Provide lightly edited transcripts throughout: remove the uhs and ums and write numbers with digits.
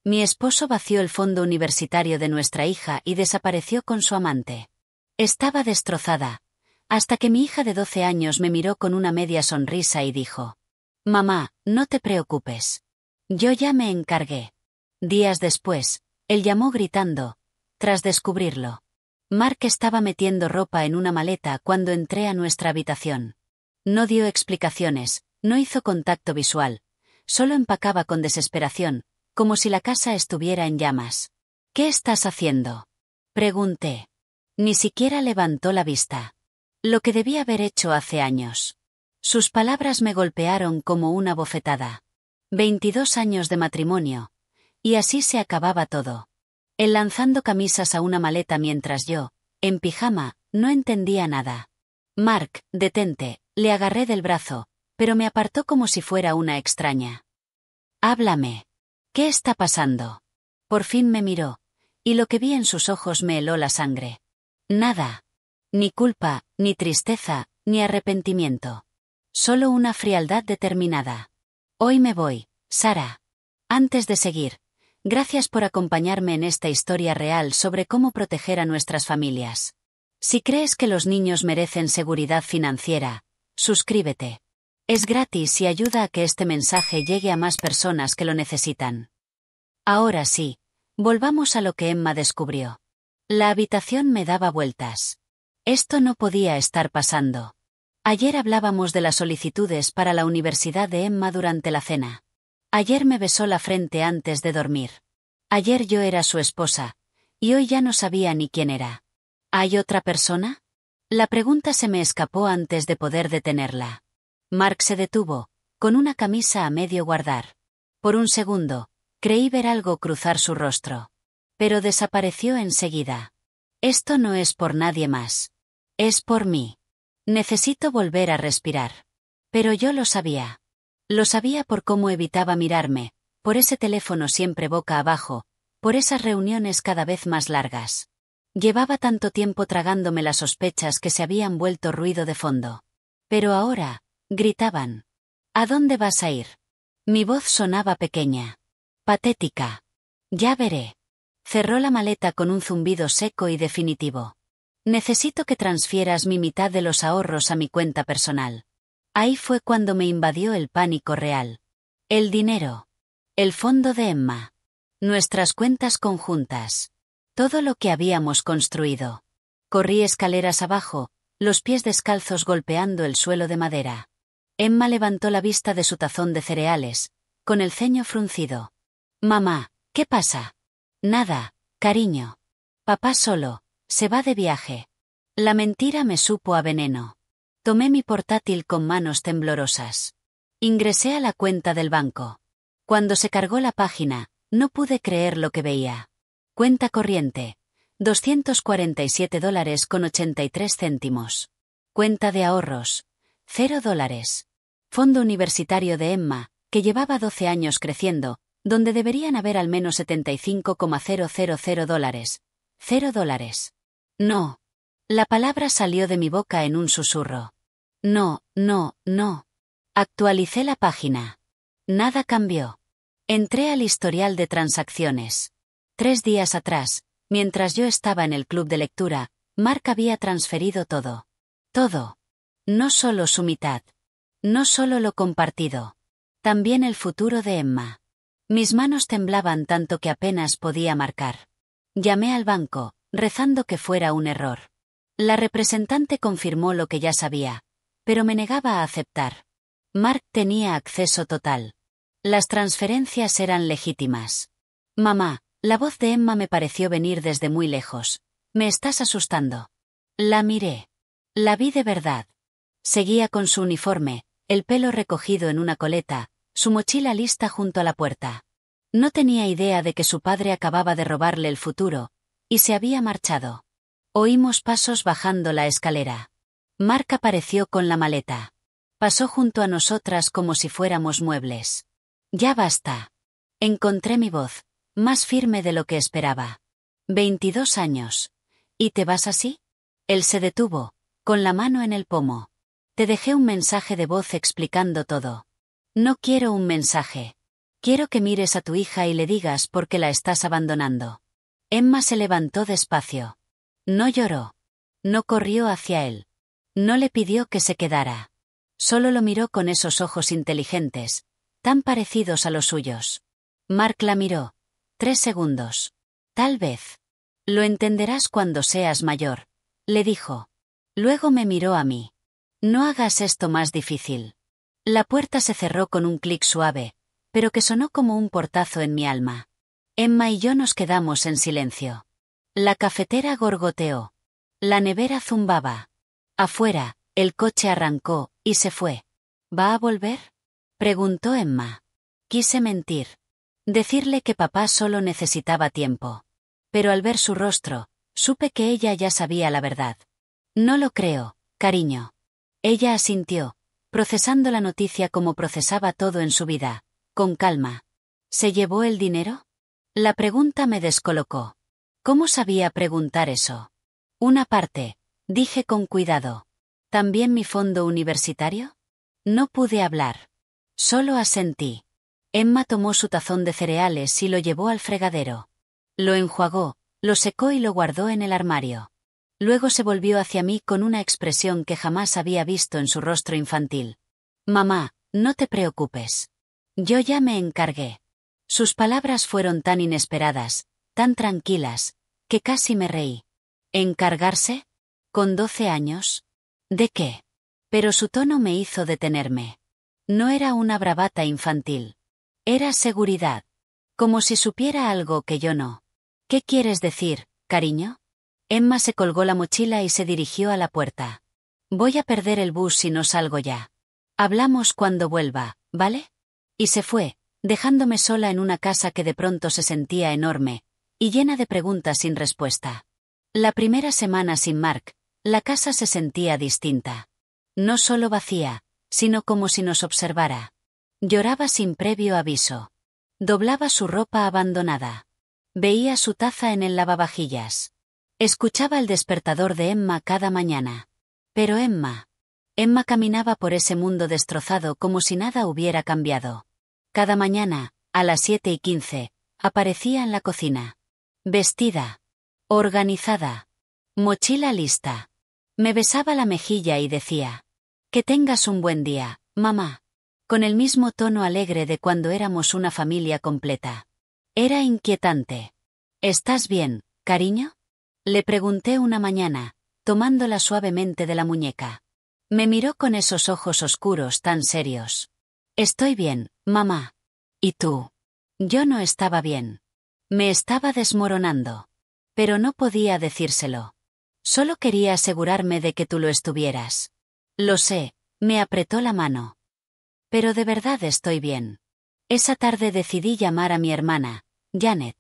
Mi esposo vació el fondo universitario de nuestra hija y desapareció con su amante. Estaba destrozada, hasta que mi hija de 12 años me miró con una media sonrisa y dijo: «Mamá, no te preocupes. Yo ya me encargué». Días después, él llamó gritando, tras descubrirlo. Mark estaba metiendo ropa en una maleta cuando entré a nuestra habitación. No dio explicaciones, no hizo contacto visual, solo empacaba con desesperación, como si la casa estuviera en llamas. «¿Qué estás haciendo?», pregunté. Ni siquiera levantó la vista. Lo que debía haber hecho hace años. Sus palabras me golpearon como una bofetada. 22 años de matrimonio. Y así se acababa todo. Él lanzando camisas a una maleta mientras yo, en pijama, no entendía nada. «Mark, detente», le agarré del brazo, pero me apartó como si fuera una extraña. «Háblame. ¿Qué está pasando?». Por fin me miró, y lo que vi en sus ojos me heló la sangre. Nada. Ni culpa, ni tristeza, ni arrepentimiento. Solo una frialdad determinada. «Hoy me voy, Sara. Antes de seguir, gracias por acompañarme en esta historia real sobre cómo proteger a nuestras familias. Si crees que los niños merecen seguridad financiera, suscríbete. Es gratis y ayuda a que este mensaje llegue a más personas que lo necesitan». Ahora sí, volvamos a lo que Emma descubrió. La habitación me daba vueltas. Esto no podía estar pasando. Ayer hablábamos de las solicitudes para la universidad de Emma durante la cena. Ayer me besó la frente antes de dormir. Ayer yo era su esposa, y hoy ya no sabía ni quién era. ¿Hay otra persona? La pregunta se me escapó antes de poder detenerla. Mark se detuvo, con una camisa a medio guardar. Por un segundo, creí ver algo cruzar su rostro. Pero desapareció enseguida. Esto no es por nadie más. Es por mí. Necesito volver a respirar. Pero yo lo sabía. Lo sabía por cómo evitaba mirarme, por ese teléfono siempre boca abajo, por esas reuniones cada vez más largas. Llevaba tanto tiempo tragándome las sospechas que se habían vuelto ruido de fondo. Pero ahora, gritaban. «¿A dónde vas a ir?». Mi voz sonaba pequeña. Patética. «Ya veré». Cerró la maleta con un zumbido seco y definitivo. «Necesito que transfieras mi mitad de los ahorros a mi cuenta personal». Ahí fue cuando me invadió el pánico real. El dinero. El fondo de Emma. Nuestras cuentas conjuntas. Todo lo que habíamos construido. Corrí escaleras abajo, los pies descalzos golpeando el suelo de madera. Emma levantó la vista de su tazón de cereales, con el ceño fruncido. «Mamá, ¿qué pasa?». «Nada, cariño. Papá solo, se va de viaje». La mentira me supo a veneno. Tomé mi portátil con manos temblorosas. Ingresé a la cuenta del banco. Cuando se cargó la página, no pude creer lo que veía. Cuenta corriente. $247,83. Cuenta de ahorros. $0. Fondo universitario de Emma, que llevaba 12 años creciendo, donde deberían haber al menos $75,000. $0. No. La palabra salió de mi boca en un susurro. No, no, no. Actualicé la página. Nada cambió. Entré al historial de transacciones. 3 días atrás, mientras yo estaba en el club de lectura, Mark había transferido todo. Todo. No solo su mitad. No solo lo compartido. También el futuro de Emma. Mis manos temblaban tanto que apenas podía marcar. Llamé al banco, rezando que fuera un error. La representante confirmó lo que ya sabía, pero me negaba a aceptar. Mark tenía acceso total. Las transferencias eran legítimas. «Mamá», la voz de Emma me pareció venir desde muy lejos. «Me estás asustando». La miré. La vi de verdad. Seguía con su uniforme, el pelo recogido en una coleta, su mochila lista junto a la puerta. No tenía idea de que su padre acababa de robarle el futuro, y se había marchado. Oímos pasos bajando la escalera. Mark apareció con la maleta. Pasó junto a nosotras como si fuéramos muebles. «Ya basta». Encontré mi voz, más firme de lo que esperaba. 22 años. ¿Y te vas así? Él se detuvo, con la mano en el pomo. «Te dejé un mensaje de voz explicando todo». «No quiero un mensaje». Quiero que mires a tu hija y le digas por qué la estás abandonando. Emma se levantó despacio. No lloró. No corrió hacia él. No le pidió que se quedara. Solo lo miró con esos ojos inteligentes, tan parecidos a los suyos. Mark la miró. 3 segundos. Tal vez. Lo entenderás cuando seas mayor, le dijo. Luego me miró a mí. No hagas esto más difícil. La puerta se cerró con un clic suave, pero que sonó como un portazo en mi alma. Emma y yo nos quedamos en silencio. La cafetera gorgoteó. La nevera zumbaba. Afuera, el coche arrancó, y se fue. ¿Va a volver? Preguntó Emma. Quise mentir. Decirle que papá solo necesitaba tiempo. Pero al ver su rostro, supe que ella ya sabía la verdad. No lo creo, cariño. Ella asintió, procesando la noticia como procesaba todo en su vida, con calma. ¿Se llevó el dinero? La pregunta me descolocó. ¿Cómo sabía preguntar eso? Una parte, dije con cuidado. ¿También mi fondo universitario? No pude hablar. Solo asentí. Emma tomó su tazón de cereales y lo llevó al fregadero. Lo enjuagó, lo secó y lo guardó en el armario. Luego se volvió hacia mí con una expresión que jamás había visto en su rostro infantil. Mamá, no te preocupes. Yo ya me encargué. Sus palabras fueron tan inesperadas, tan tranquilas, que casi me reí. ¿Encargarse? ¿Con 12 años? ¿De qué? Pero su tono me hizo detenerme. No era una bravata infantil. Era seguridad. Como si supiera algo que yo no. ¿Qué quieres decir, cariño? Emma se colgó la mochila y se dirigió a la puerta. Voy a perder el bus si no salgo ya. Hablamos cuando vuelva, ¿vale? Y se fue, dejándome sola en una casa que de pronto se sentía enorme, y llena de preguntas sin respuesta. La primera semana sin Mark, la casa se sentía distinta. No solo vacía, sino como si nos observara. Lloraba sin previo aviso. Doblaba su ropa abandonada. Veía su taza en el lavavajillas. Escuchaba el despertador de Emma cada mañana. Pero Emma caminaba por ese mundo destrozado como si nada hubiera cambiado. Cada mañana, a las 7:15, aparecía en la cocina. Vestida. Organizada. Mochila lista. Me besaba la mejilla y decía: que tengas un buen día, mamá. Con el mismo tono alegre de cuando éramos una familia completa. Era inquietante. ¿Estás bien, cariño? Le pregunté una mañana, tomándola suavemente de la muñeca. Me miró con esos ojos oscuros tan serios. Estoy bien, mamá. ¿Y tú? Yo no estaba bien. Me estaba desmoronando. Pero no podía decírselo. Solo quería asegurarme de que tú lo estuvieras. Lo sé, me apretó la mano. Pero de verdad estoy bien. Esa tarde decidí llamar a mi hermana, Janet.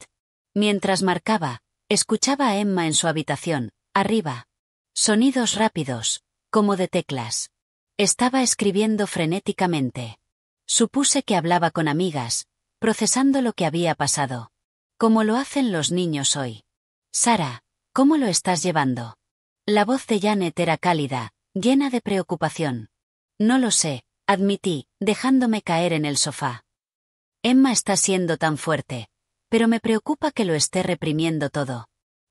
Mientras marcaba, escuchaba a Emma en su habitación, arriba. Sonidos rápidos, como de teclas. Estaba escribiendo frenéticamente. Supuse que hablaba con amigas, procesando lo que había pasado. Como lo hacen los niños hoy. Sara, ¿cómo lo estás llevando? La voz de Janet era cálida, llena de preocupación. No lo sé, admití, dejándome caer en el sofá. Emma está siendo tan fuerte, pero me preocupa que lo esté reprimiendo todo.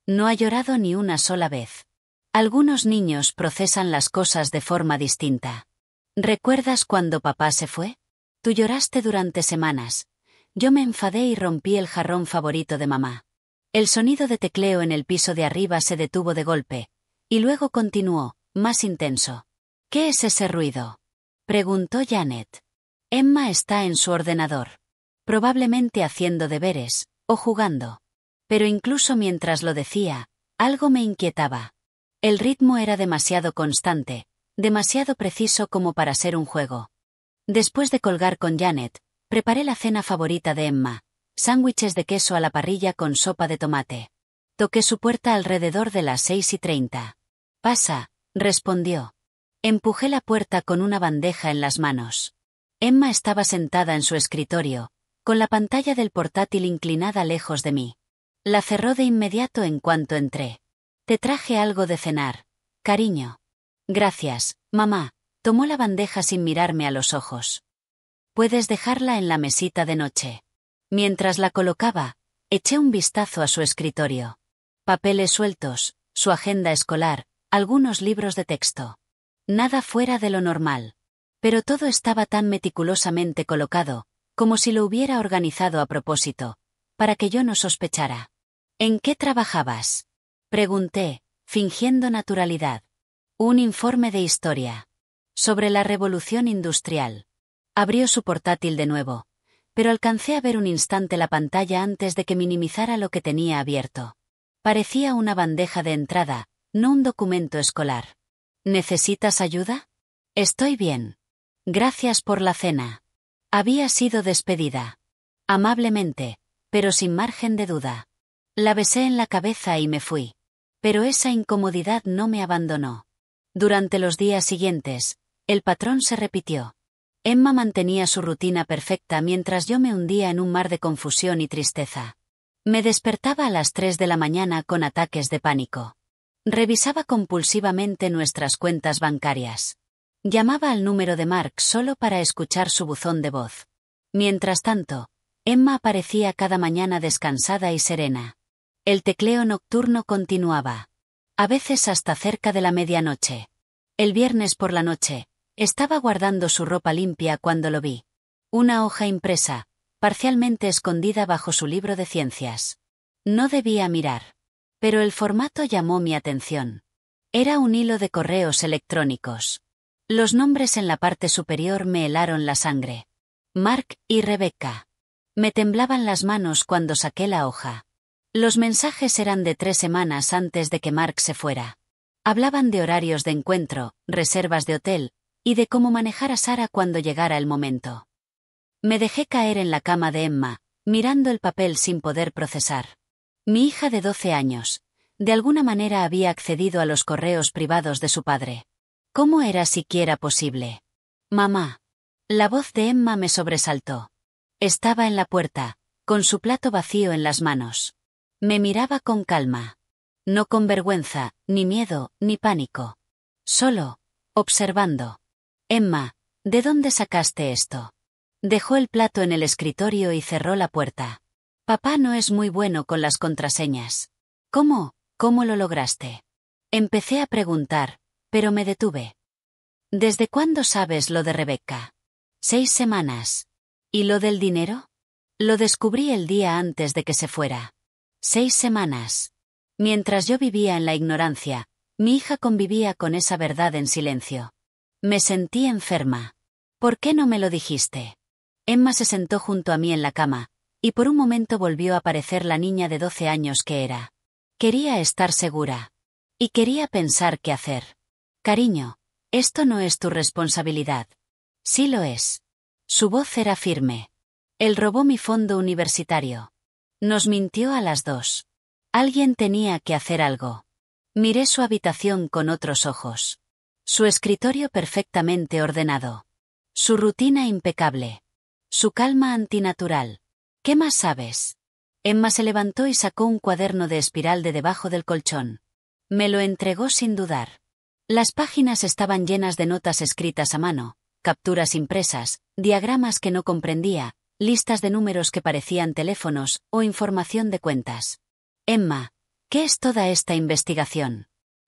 No ha llorado ni una sola vez. Algunos niños procesan las cosas de forma distinta. ¿Recuerdas cuando papá se fue? Tú lloraste durante semanas. Yo me enfadé y rompí el jarrón favorito de mamá. El sonido de tecleo en el piso de arriba se detuvo de golpe, y luego continuó, más intenso. ¿Qué es ese ruido? Preguntó Janet. Emma está en su ordenador. Probablemente haciendo deberes, o jugando. Pero incluso mientras lo decía, algo me inquietaba. El ritmo era demasiado constante, demasiado preciso como para ser un juego. Después de colgar con Janet, preparé la cena favorita de Emma, sándwiches de queso a la parrilla con sopa de tomate. Toqué su puerta alrededor de las 6:30. Pasa, respondió. Empujé la puerta con una bandeja en las manos. Emma estaba sentada en su escritorio, con la pantalla del portátil inclinada lejos de mí. La cerró de inmediato en cuanto entré. Te traje algo de cenar, cariño. Gracias, mamá. Tomó la bandeja sin mirarme a los ojos. Puedes dejarla en la mesita de noche. Mientras la colocaba, eché un vistazo a su escritorio. Papeles sueltos, su agenda escolar, algunos libros de texto. Nada fuera de lo normal. Pero todo estaba tan meticulosamente colocado, como si lo hubiera organizado a propósito, para que yo no sospechara. ¿En qué trabajabas?, pregunté, fingiendo naturalidad. Un informe de historia. Sobre la revolución industrial. Abrió su portátil de nuevo, pero alcancé a ver un instante la pantalla antes de que minimizara lo que tenía abierto. Parecía una bandeja de entrada, no un documento escolar. ¿Necesitas ayuda? Estoy bien. Gracias por la cena. Había sido despedida. Amablemente, pero sin margen de duda. La besé en la cabeza y me fui. Pero esa incomodidad no me abandonó. Durante los días siguientes, el patrón se repitió. Emma mantenía su rutina perfecta mientras yo me hundía en un mar de confusión y tristeza. Me despertaba a las 3 de la mañana con ataques de pánico. Revisaba compulsivamente nuestras cuentas bancarias. Llamaba al número de Mark solo para escuchar su buzón de voz. Mientras tanto, Emma aparecía cada mañana descansada y serena. El tecleo nocturno continuaba. A veces hasta cerca de la medianoche. El viernes por la noche, estaba guardando su ropa limpia cuando lo vi. Una hoja impresa, parcialmente escondida bajo su libro de ciencias. No debía mirar. Pero el formato llamó mi atención. Era un hilo de correos electrónicos. Los nombres en la parte superior me helaron la sangre. Mark y Rebecca. Me temblaban las manos cuando saqué la hoja. Los mensajes eran de 3 semanas antes de que Mark se fuera. Hablaban de horarios de encuentro, reservas de hotel, y de cómo manejar a Sara cuando llegara el momento. Me dejé caer en la cama de Emma, mirando el papel sin poder procesar. Mi hija de 12 años, de alguna manera había accedido a los correos privados de su padre. ¿Cómo era siquiera posible? Mamá. La voz de Emma me sobresaltó. Estaba en la puerta, con su plato vacío en las manos. Me miraba con calma. No con vergüenza, ni miedo, ni pánico. Solo, observando. Emma, ¿de dónde sacaste esto? Dejó el plato en el escritorio y cerró la puerta. Papá no es muy bueno con las contraseñas. ¿Cómo lo lograste? Empecé a preguntar, pero me detuve. ¿Desde cuándo sabes lo de Rebecca? 6 semanas. ¿Y lo del dinero? Lo descubrí el día antes de que se fuera. 6 semanas. Mientras yo vivía en la ignorancia, mi hija convivía con esa verdad en silencio. Me sentí enferma. ¿Por qué no me lo dijiste? Emma se sentó junto a mí en la cama, y por un momento volvió a aparecer la niña de 12 años que era. Quería estar segura. Y quería pensar qué hacer. Cariño, esto no es tu responsabilidad. Sí lo es. Su voz era firme. Él robó mi fondo universitario. Nos mintió a las 2. Alguien tenía que hacer algo. Miré su habitación con otros ojos. Su escritorio perfectamente ordenado. Su rutina impecable. Su calma antinatural. ¿Qué más sabes? Emma se levantó y sacó un cuaderno de espiral de debajo del colchón. Me lo entregó sin dudar. Las páginas estaban llenas de notas escritas a mano, capturas impresas, diagramas que no comprendía, listas de números que parecían teléfonos o información de cuentas. Emma, ¿qué es toda esta investigación?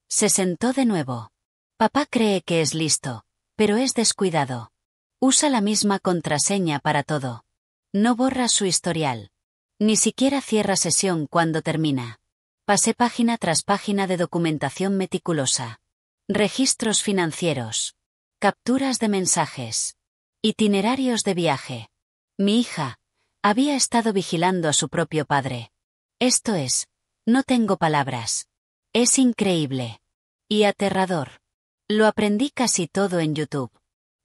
Se sentó de nuevo. Papá cree que es listo, pero es descuidado. Usa la misma contraseña para todo. No borra su historial. Ni siquiera cierra sesión cuando termina. Pasé página tras página de documentación meticulosa. Registros financieros. Capturas de mensajes. Itinerarios de viaje. Mi hija había estado vigilando a su propio padre. Esto es, no tengo palabras. Es increíble. Y aterrador. Lo aprendí casi todo en YouTube.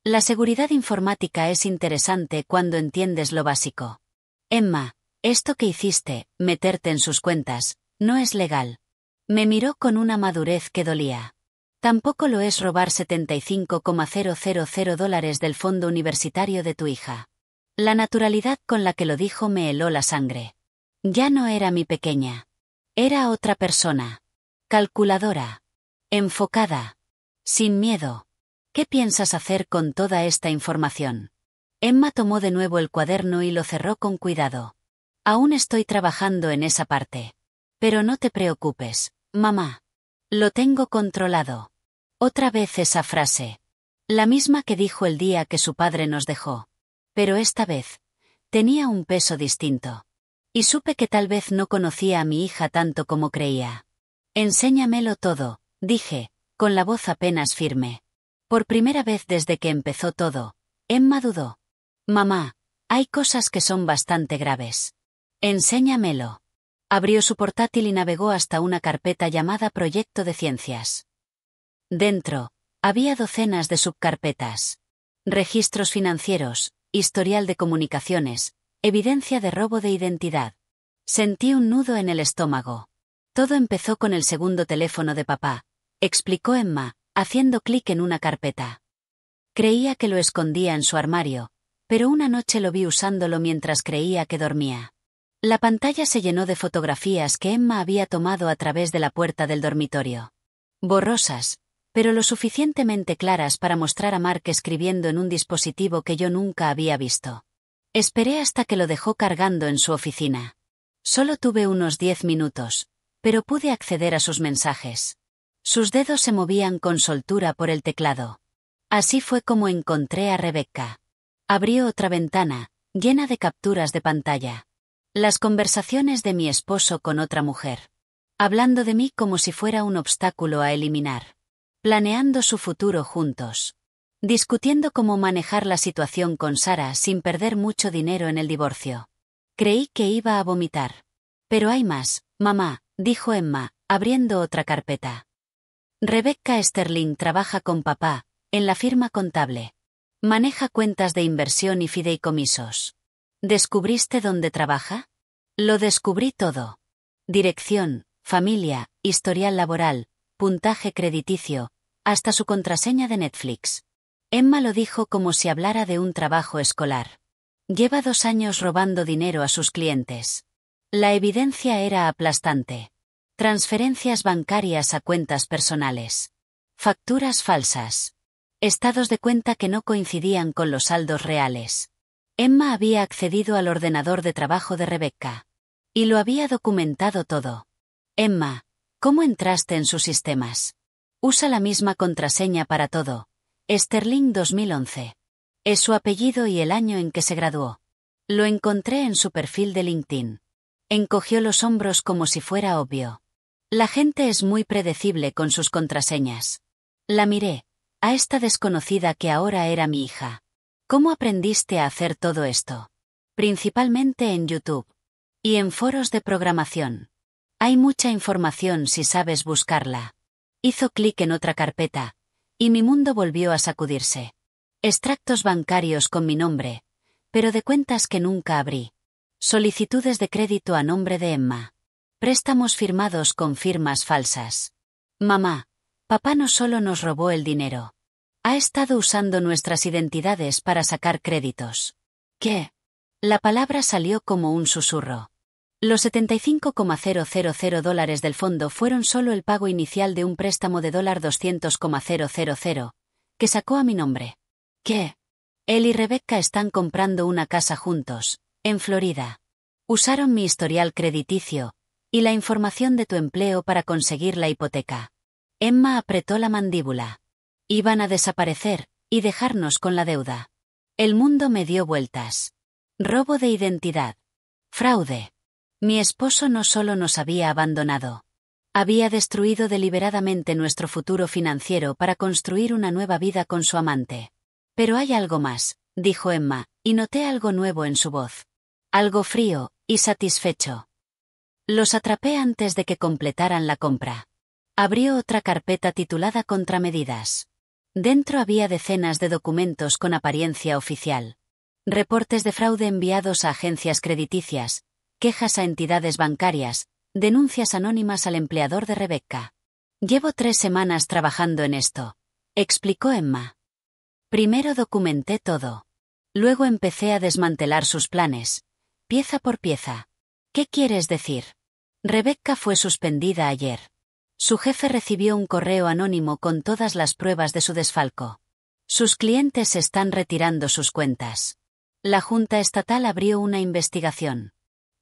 La seguridad informática es interesante cuando entiendes lo básico. Emma, esto que hiciste, meterte en sus cuentas, no es legal. Me miró con una madurez que dolía. Tampoco lo es robar $75,000 del fondo universitario de tu hija. La naturalidad con la que lo dijo me heló la sangre. Ya no era mi pequeña. Era otra persona. Calculadora. Enfocada. Sin miedo. ¿Qué piensas hacer con toda esta información? Emma tomó de nuevo el cuaderno y lo cerró con cuidado. Aún estoy trabajando en esa parte. Pero no te preocupes, mamá. Lo tengo controlado. Otra vez esa frase. La misma que dijo el día que su padre nos dejó. Pero esta vez, tenía un peso distinto. Y supe que tal vez no conocía a mi hija tanto como creía. Enséñamelo todo, dije, con la voz apenas firme. Por primera vez desde que empezó todo, Emma dudó. Mamá, hay cosas que son bastante graves. Enséñamelo. Abrió su portátil y navegó hasta una carpeta llamada Proyecto de Ciencias. Dentro, había docenas de subcarpetas. Registros financieros, historial de comunicaciones, evidencia de robo de identidad. Sentí un nudo en el estómago. Todo empezó con el segundo teléfono de papá, explicó Emma, haciendo clic en una carpeta. Creía que lo escondía en su armario, pero una noche lo vi usándolo mientras creía que dormía. La pantalla se llenó de fotografías que Emma había tomado a través de la puerta del dormitorio. Borrosas, pero lo suficientemente claras para mostrar a Mark escribiendo en un dispositivo que yo nunca había visto. Esperé hasta que lo dejó cargando en su oficina. Solo tuve unos 10 minutos, pero pude acceder a sus mensajes. Sus dedos se movían con soltura por el teclado. Así fue como encontré a Rebecca. Abrió otra ventana, llena de capturas de pantalla. Las conversaciones de mi esposo con otra mujer. Hablando de mí como si fuera un obstáculo a eliminar. Planeando su futuro juntos. Discutiendo cómo manejar la situación con Sara sin perder mucho dinero en el divorcio. Creí que iba a vomitar. Pero hay más, mamá, dijo Emma, abriendo otra carpeta. Rebecca Sterling trabaja con papá, en la firma contable. Maneja cuentas de inversión y fideicomisos. ¿Descubriste dónde trabaja? Lo descubrí todo. Dirección, familia, historial laboral, puntaje crediticio, hasta su contraseña de Netflix. Emma lo dijo como si hablara de un trabajo escolar. Lleva 2 años robando dinero a sus clientes. La evidencia era aplastante. Transferencias bancarias a cuentas personales. Facturas falsas. Estados de cuenta que no coincidían con los saldos reales. Emma había accedido al ordenador de trabajo de Rebecca. Y lo había documentado todo. Emma, ¿cómo entraste en sus sistemas? Usa la misma contraseña para todo. Sterling 2011. Es su apellido y el año en que se graduó. Lo encontré en su perfil de LinkedIn. Encogió los hombros como si fuera obvio. La gente es muy predecible con sus contraseñas. La miré, a esta desconocida que ahora era mi hija. ¿Cómo aprendiste a hacer todo esto? Principalmente en YouTube. Y en foros de programación. Hay mucha información si sabes buscarla. Hizo clic en otra carpeta, y mi mundo volvió a sacudirse. Extractos bancarios con mi nombre, pero de cuentas que nunca abrí. Solicitudes de crédito a nombre de Emma. Préstamos firmados con firmas falsas. Mamá, papá no solo nos robó el dinero. Ha estado usando nuestras identidades para sacar créditos. ¿Qué? La palabra salió como un susurro. Los $75,000 del fondo fueron solo el pago inicial de un préstamo de $200,000, que sacó a mi nombre. ¿Qué? Él y Rebecca están comprando una casa juntos, en Florida. Usaron mi historial crediticio y la información de tu empleo para conseguir la hipoteca. Emma apretó la mandíbula. Iban a desaparecer y dejarnos con la deuda. El mundo me dio vueltas. Robo de identidad. Fraude. Mi esposo no solo nos había abandonado. Había destruido deliberadamente nuestro futuro financiero para construir una nueva vida con su amante. Pero hay algo más, dijo Emma, y noté algo nuevo en su voz. Algo frío y satisfecho. Los atrapé antes de que completaran la compra. Abrió otra carpeta titulada Contramedidas. Dentro había decenas de documentos con apariencia oficial. Reportes de fraude enviados a agencias crediticias, quejas a entidades bancarias, denuncias anónimas al empleador de Rebecca. Llevo 3 semanas trabajando en esto, explicó Emma. Primero documenté todo. Luego empecé a desmantelar sus planes, pieza por pieza. ¿Qué quieres decir? Rebecca fue suspendida ayer. Su jefe recibió un correo anónimo con todas las pruebas de su desfalco. Sus clientes están retirando sus cuentas. La Junta Estatal abrió una investigación.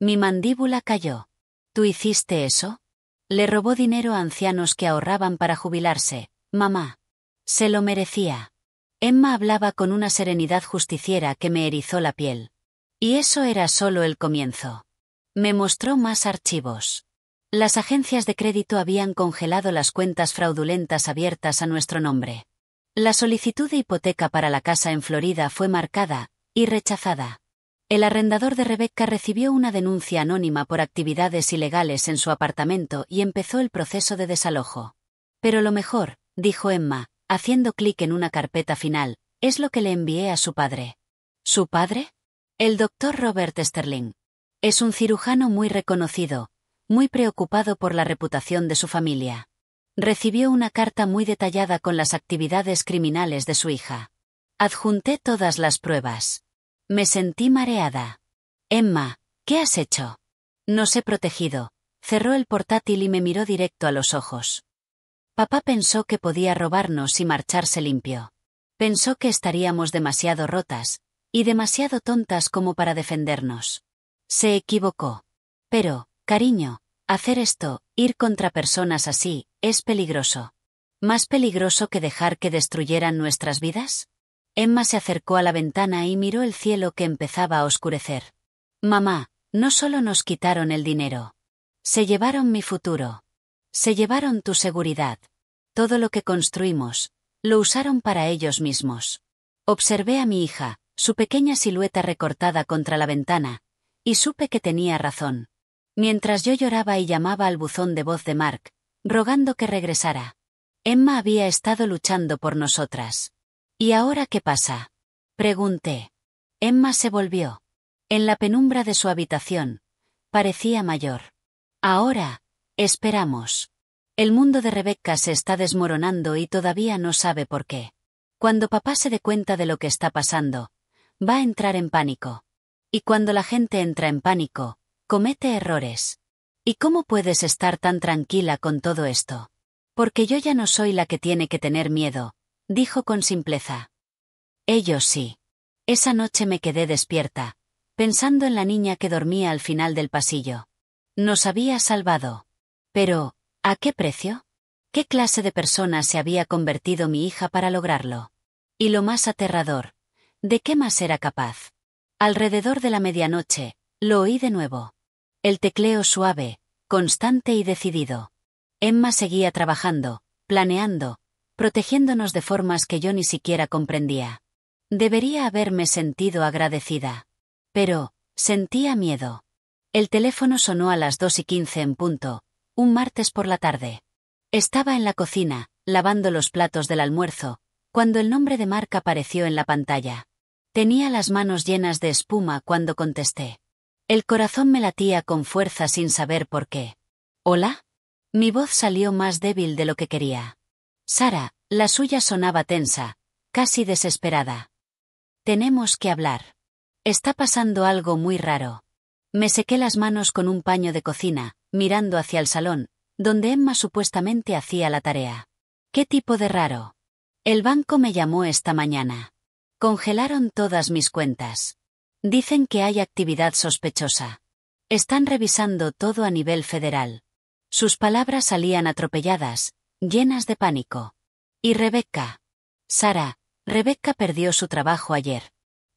Mi mandíbula cayó. ¿Tú hiciste eso? Le robó dinero a ancianos que ahorraban para jubilarse, mamá. Se lo merecía. Emma hablaba con una serenidad justiciera que me erizó la piel. Y eso era solo el comienzo. Me mostró más archivos. Las agencias de crédito habían congelado las cuentas fraudulentas abiertas a nuestro nombre. La solicitud de hipoteca para la casa en Florida fue marcada y rechazada. El arrendador de Rebecca recibió una denuncia anónima por actividades ilegales en su apartamento y empezó el proceso de desalojo. Pero lo mejor, dijo Emma, haciendo clic en una carpeta final, es lo que le envié a su padre. ¿Su padre? El doctor Robert Sterling. Es un cirujano muy reconocido, muy preocupado por la reputación de su familia. Recibió una carta muy detallada con las actividades criminales de su hija. Adjunté todas las pruebas. Me sentí mareada. Emma, ¿qué has hecho? Nos he protegido. Cerró el portátil y me miró directo a los ojos. Papá pensó que podía robarnos y marcharse limpio. Pensó que estaríamos demasiado rotas, y demasiado tontas como para defendernos. Se equivocó. Pero, cariño, hacer esto, ir contra personas así, es peligroso. ¿Más peligroso que dejar que destruyeran nuestras vidas? Emma se acercó a la ventana y miró el cielo que empezaba a oscurecer. Mamá, no solo nos quitaron el dinero. Se llevaron mi futuro. Se llevaron tu seguridad. Todo lo que construimos, lo usaron para ellos mismos. Observé a mi hija, su pequeña silueta recortada contra la ventana, y supe que tenía razón. Mientras yo lloraba y llamaba al buzón de voz de Mark, rogando que regresara. Emma había estado luchando por nosotras. ¿Y ahora qué pasa? Pregunté. Emma se volvió. En la penumbra de su habitación, parecía mayor. Ahora, esperamos. El mundo de Rebecca se está desmoronando y todavía no sabe por qué. Cuando papá se dé cuenta de lo que está pasando, va a entrar en pánico. Y cuando la gente entra en pánico, comete errores. ¿Y cómo puedes estar tan tranquila con todo esto? Porque yo ya no soy la que tiene que tener miedo, dijo con simpleza. Ellos sí. Esa noche me quedé despierta, pensando en la niña que dormía al final del pasillo. Nos había salvado. Pero, ¿a qué precio? ¿Qué clase de persona se había convertido mi hija para lograrlo? Y lo más aterrador, ¿de qué más era capaz? Alrededor de la medianoche, lo oí de nuevo. El tecleo suave, constante y decidido. Emma seguía trabajando, planeando, protegiéndonos de formas que yo ni siquiera comprendía. Debería haberme sentido agradecida. Pero, sentía miedo. El teléfono sonó a las 2:15 en punto, un martes por la tarde. Estaba en la cocina, lavando los platos del almuerzo, cuando el nombre de Mark apareció en la pantalla. Tenía las manos llenas de espuma cuando contesté. El corazón me latía con fuerza sin saber por qué. ¿Hola? Mi voz salió más débil de lo que quería. Sara, la suya sonaba tensa, casi desesperada. Tenemos que hablar. Está pasando algo muy raro. Me sequé las manos con un paño de cocina, mirando hacia el salón, donde Emma supuestamente hacía la tarea. ¿Qué tipo de raro? El banco me llamó esta mañana. Congelaron todas mis cuentas. Dicen que hay actividad sospechosa. Están revisando todo a nivel federal. Sus palabras salían atropelladas, llenas de pánico. ¿Y Rebecca? Sara, Rebecca perdió su trabajo ayer.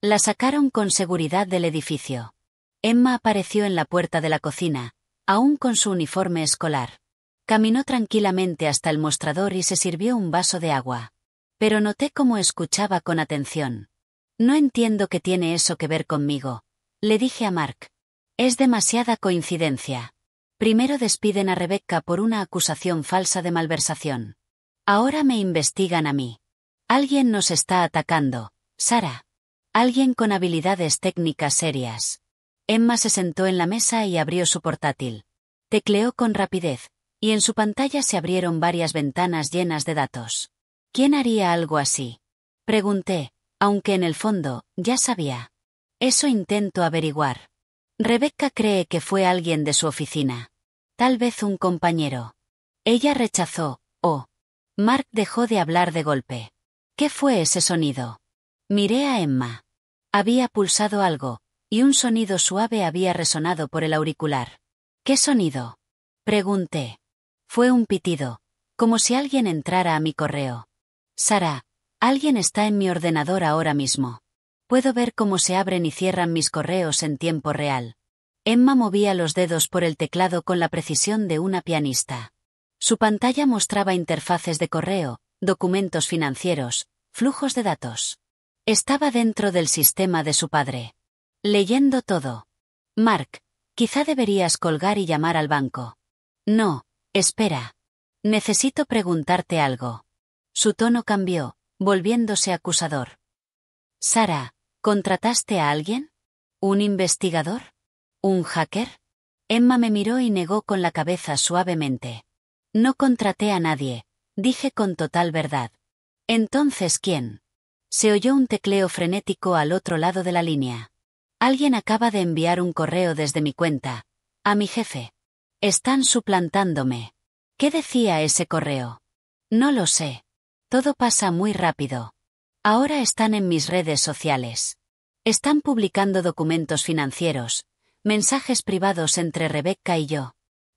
La sacaron con seguridad del edificio. Emma apareció en la puerta de la cocina, aún con su uniforme escolar. Caminó tranquilamente hasta el mostrador y se sirvió un vaso de agua. Pero noté cómo escuchaba con atención. No entiendo qué tiene eso que ver conmigo, le dije a Mark. Es demasiada coincidencia. Primero despiden a Rebecca por una acusación falsa de malversación. Ahora me investigan a mí. Alguien nos está atacando, Sara. Alguien con habilidades técnicas serias. Emma se sentó en la mesa y abrió su portátil. Tecleó con rapidez, y en su pantalla se abrieron varias ventanas llenas de datos. ¿Quién haría algo así? Pregunté, aunque en el fondo, ya sabía. Eso intento averiguar. Rebecca cree que fue alguien de su oficina. Tal vez un compañero. Ella rechazó, Mark dejó de hablar de golpe. ¿Qué fue ese sonido? Miré a Emma. Había pulsado algo, y un sonido suave había resonado por el auricular. ¿Qué sonido?, pregunté. Fue un pitido, como si alguien entrara a mi correo. Sara, alguien está en mi ordenador ahora mismo. Puedo ver cómo se abren y cierran mis correos en tiempo real. Emma movía los dedos por el teclado con la precisión de una pianista. Su pantalla mostraba interfaces de correo, documentos financieros, flujos de datos. Estaba dentro del sistema de su padre. Leyendo todo. Mark, quizá deberías colgar y llamar al banco. No, espera. Necesito preguntarte algo. Su tono cambió, volviéndose acusador. Sara, ¿contrataste a alguien? ¿Un investigador? ¿Un hacker? Emma me miró y negó con la cabeza suavemente. No contraté a nadie, dije con total verdad. Entonces, ¿quién? Se oyó un tecleo frenético al otro lado de la línea. Alguien acaba de enviar un correo desde mi cuenta. A mi jefe. Están suplantándome. ¿Qué decía ese correo? No lo sé. Todo pasa muy rápido. Ahora están en mis redes sociales. Están publicando documentos financieros, mensajes privados entre Rebecca y yo.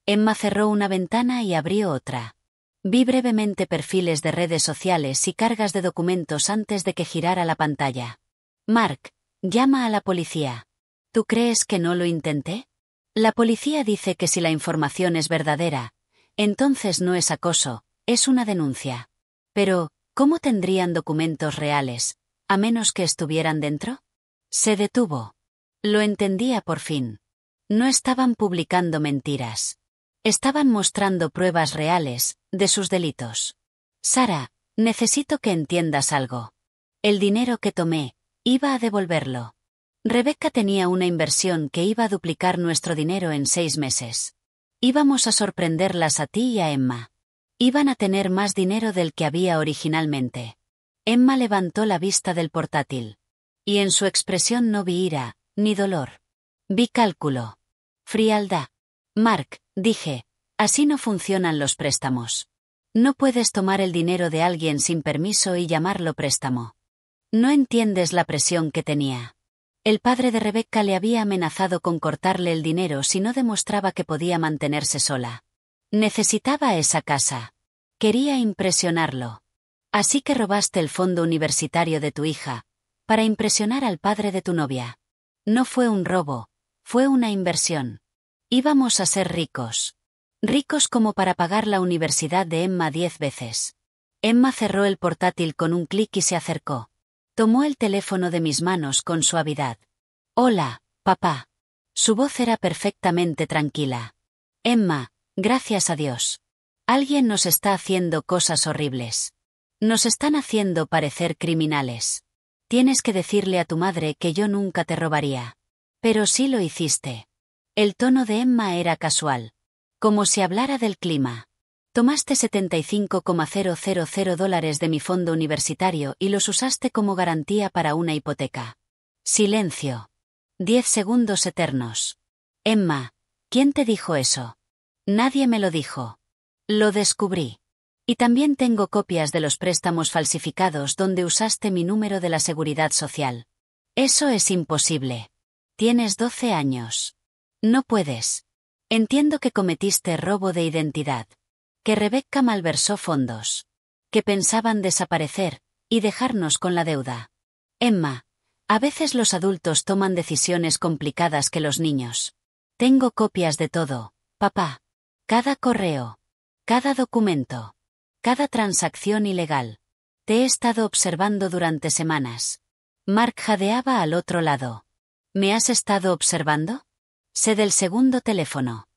Emma cerró una ventana y abrió otra. Vi brevemente perfiles de redes sociales y cargas de documentos antes de que girara la pantalla. Mark, llama a la policía. ¿Tú crees que no lo intenté? La policía dice que si la información es verdadera, entonces no es acoso, es una denuncia. Pero, ¿cómo tendrían documentos reales, a menos que estuvieran dentro? Se detuvo. Lo entendía por fin. No estaban publicando mentiras. Estaban mostrando pruebas reales, de sus delitos. Sara, necesito que entiendas algo. El dinero que tomé, iba a devolverlo. Rebecca tenía una inversión que iba a duplicar nuestro dinero en 6 meses. Íbamos a sorprenderlas a ti y a Emma. Iban a tener más dinero del que había originalmente. Emma levantó la vista del portátil. Y en su expresión no vi ira, ni dolor. Vi cálculo. Frialdad. Mark, dije, así no funcionan los préstamos. No puedes tomar el dinero de alguien sin permiso y llamarlo préstamo. No entiendes la presión que tenía. El padre de Rebecca le había amenazado con cortarle el dinero si no demostraba que podía mantenerse sola. Necesitaba esa casa. Quería impresionarlo. Así que robaste el fondo universitario de tu hija, para impresionar al padre de tu novia. No fue un robo, fue una inversión. Íbamos a ser ricos. Ricos como para pagar la universidad de Emma 10 veces. Emma cerró el portátil con un clic y se acercó. Tomó el teléfono de mis manos con suavidad. Hola, papá. Su voz era perfectamente tranquila. Emma, gracias a Dios. Alguien nos está haciendo cosas horribles. Nos están haciendo parecer criminales. Tienes que decirle a tu madre que yo nunca te robaría. Pero sí lo hiciste. El tono de Emma era casual. Como si hablara del clima. Tomaste $75,000 de mi fondo universitario y los usaste como garantía para una hipoteca. Silencio. 10 segundos eternos. Emma, ¿quién te dijo eso? Nadie me lo dijo. Lo descubrí. Y también tengo copias de los préstamos falsificados donde usaste mi número de la seguridad social. Eso es imposible. Tienes 12 años. No puedes. Entiendo que cometiste robo de identidad. Que Rebecca malversó fondos. Que pensaban desaparecer, y dejarnos con la deuda. Emma, a veces los adultos toman decisiones complicadas que los niños. Tengo copias de todo, papá. Cada correo. Cada documento. Cada transacción ilegal. Te he estado observando durante semanas. Mark jadeaba al otro lado. ¿Me has estado observando? Sé del segundo teléfono.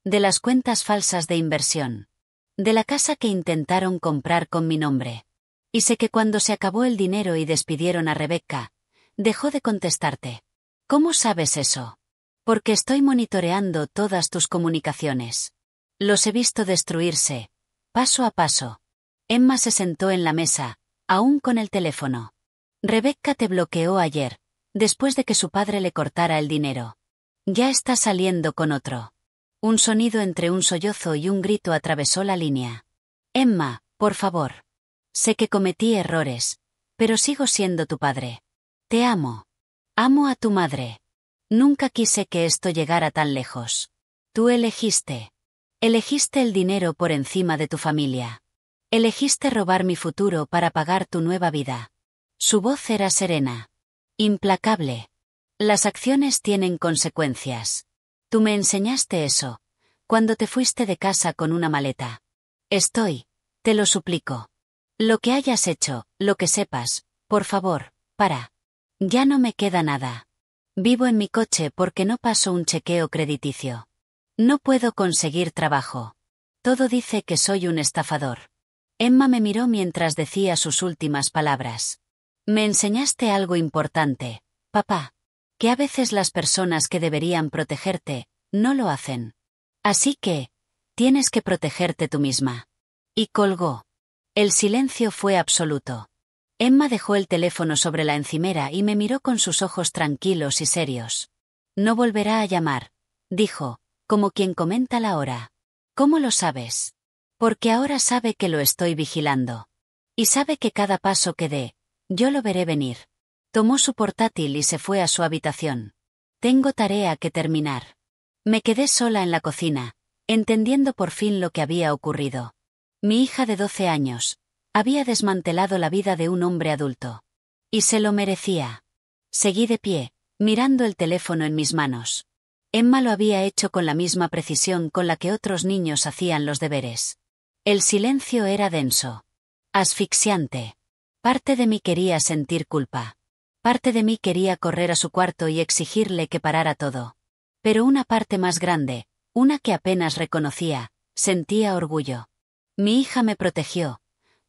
De las cuentas falsas de inversión. De la casa que intentaron comprar con mi nombre. Y sé que cuando se acabó el dinero y despidieron a Rebecca, dejó de contestarte. ¿Cómo sabes eso? Porque estoy monitoreando todas tus comunicaciones. Los he visto destruirse, paso a paso. Emma se sentó en la mesa, aún con el teléfono. Rebecca te bloqueó ayer, después de que su padre le cortara el dinero. Ya está saliendo con otro. Un sonido entre un sollozo y un grito atravesó la línea. Emma, por favor. Sé que cometí errores, pero sigo siendo tu padre. Te amo. Amo a tu madre. Nunca quise que esto llegara tan lejos. Tú elegiste. Elegiste el dinero por encima de tu familia. Elegiste robar mi futuro para pagar tu nueva vida. Su voz era serena. Implacable. Las acciones tienen consecuencias. Tú me enseñaste eso, cuando te fuiste de casa con una maleta. Te lo suplico. Lo que hayas hecho, lo que sepas, por favor, para. Ya no me queda nada. Vivo en mi coche porque no paso un chequeo crediticio. No puedo conseguir trabajo. Todo dice que soy un estafador. Emma me miró mientras decía sus últimas palabras. Me enseñaste algo importante, papá. Que a veces las personas que deberían protegerte, no lo hacen. Así que, tienes que protegerte tú misma. Y colgó. El silencio fue absoluto. Emma dejó el teléfono sobre la encimera y me miró con sus ojos tranquilos y serios. No volverá a llamar, dijo, como quien comenta la hora. ¿Cómo lo sabes? Porque ahora sabe que lo estoy vigilando. Y sabe que cada paso que dé, yo lo veré venir. Tomó su portátil y se fue a su habitación. Tengo tarea que terminar. Me quedé sola en la cocina, entendiendo por fin lo que había ocurrido. Mi hija de 12 años había desmantelado la vida de un hombre adulto. Y se lo merecía. Seguí de pie, mirando el teléfono en mis manos. Emma lo había hecho con la misma precisión con la que otros niños hacían los deberes. El silencio era denso. Asfixiante. Parte de mí quería sentir culpa. Parte de mí quería correr a su cuarto y exigirle que parara todo. Pero una parte más grande, una que apenas reconocía, sentía orgullo. Mi hija me protegió,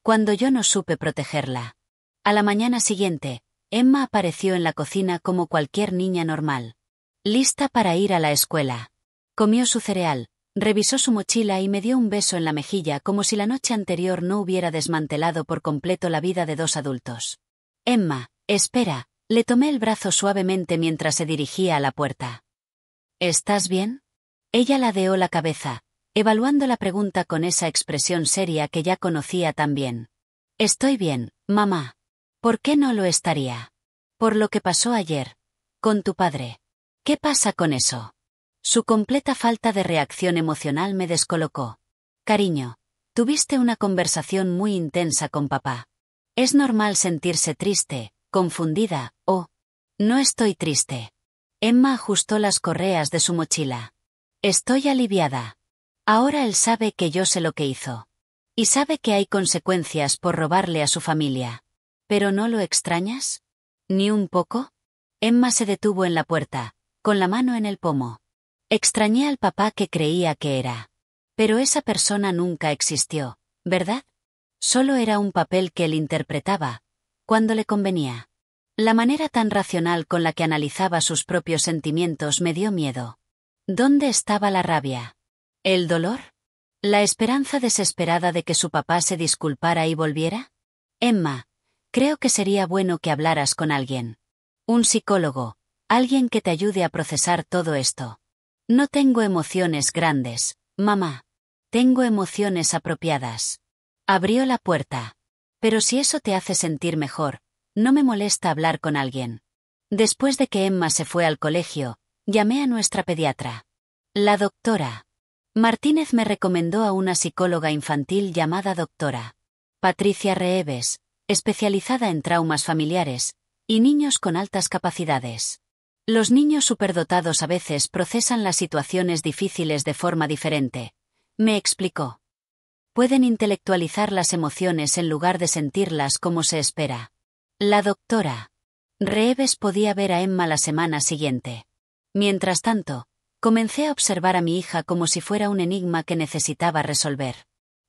cuando yo no supe protegerla. A la mañana siguiente, Emma apareció en la cocina como cualquier niña normal. Lista para ir a la escuela. Comió su cereal, revisó su mochila y me dio un beso en la mejilla como si la noche anterior no hubiera desmantelado por completo la vida de dos adultos. Emma, espera, le tomé el brazo suavemente mientras se dirigía a la puerta. ¿Estás bien? Ella ladeó la cabeza, evaluando la pregunta con esa expresión seria que ya conocía tan bien. Estoy bien, mamá. ¿Por qué no lo estaría? Por lo que pasó ayer, con tu padre. ¿Qué pasa con eso? Su completa falta de reacción emocional me descolocó. Cariño, tuviste una conversación muy intensa con papá. Es normal sentirse triste, confundida, o... No estoy triste. Emma ajustó las correas de su mochila. Estoy aliviada. Ahora él sabe que yo sé lo que hizo. Y sabe que hay consecuencias por robarle a su familia. ¿Pero no lo extrañas? ¿Ni un poco? Emma se detuvo en la puerta, con la mano en el pomo. Extrañé al papá que creía que era. Pero esa persona nunca existió, ¿verdad? Solo era un papel que él interpretaba, cuando le convenía. La manera tan racional con la que analizaba sus propios sentimientos me dio miedo. ¿Dónde estaba la rabia? ¿El dolor? ¿La esperanza desesperada de que su papá se disculpara y volviera? Emma, creo que sería bueno que hablaras con alguien. Un psicólogo, alguien que te ayude a procesar todo esto. No tengo emociones grandes, mamá. Tengo emociones apropiadas. Abrió la puerta. Pero si eso te hace sentir mejor, no me molesta hablar con alguien. Después de que Emma se fue al colegio, llamé a nuestra pediatra. La doctora Martínez me recomendó a una psicóloga infantil llamada doctora Patricia Reeves, especializada en traumas familiares y niños con altas capacidades. Los niños superdotados a veces procesan las situaciones difíciles de forma diferente, me explicó. Pueden intelectualizar las emociones en lugar de sentirlas como se espera. La doctora Reeves podía ver a Emma la semana siguiente. Mientras tanto, comencé a observar a mi hija como si fuera un enigma que necesitaba resolver.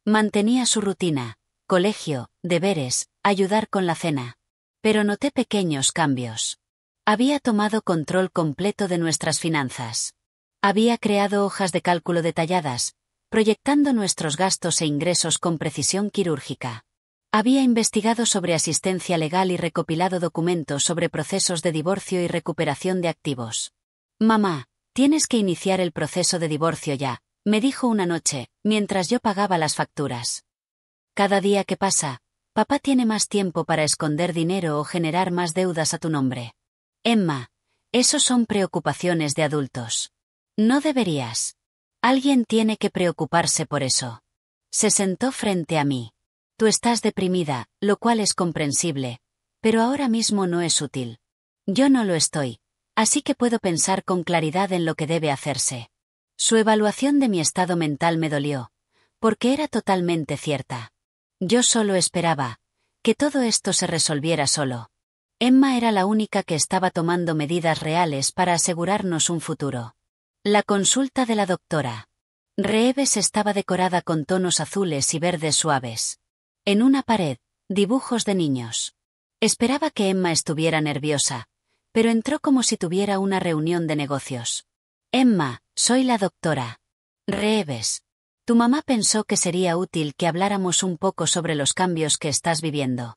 Mantenía su rutina, colegio, deberes, ayudar con la cena. Pero noté pequeños cambios. Había tomado control completo de nuestras finanzas. Había creado hojas de cálculo detalladas, proyectando nuestros gastos e ingresos con precisión quirúrgica. Había investigado sobre asistencia legal y recopilado documentos sobre procesos de divorcio y recuperación de activos. Mamá, tienes que iniciar el proceso de divorcio ya, me dijo una noche, mientras yo pagaba las facturas. Cada día que pasa, papá tiene más tiempo para esconder dinero o generar más deudas a tu nombre. Emma, Esos son preocupaciones de adultos. No deberías. Alguien tiene que preocuparse por eso. Se sentó frente a mí. Tú estás deprimida, lo cual es comprensible, pero ahora mismo no es útil. Yo no lo estoy, así que puedo pensar con claridad en lo que debe hacerse. Su evaluación de mi estado mental me dolió, porque era totalmente cierta. Yo solo esperaba que todo esto se resolviera solo. Emma era la única que estaba tomando medidas reales para asegurarnos un futuro. La consulta de la doctora Reeves estaba decorada con tonos azules y verdes suaves. En una pared, dibujos de niños. Esperaba que Emma estuviera nerviosa, pero entró como si tuviera una reunión de negocios. Emma, soy la doctora Reeves. Tu mamá pensó que sería útil que habláramos un poco sobre los cambios que estás viviendo.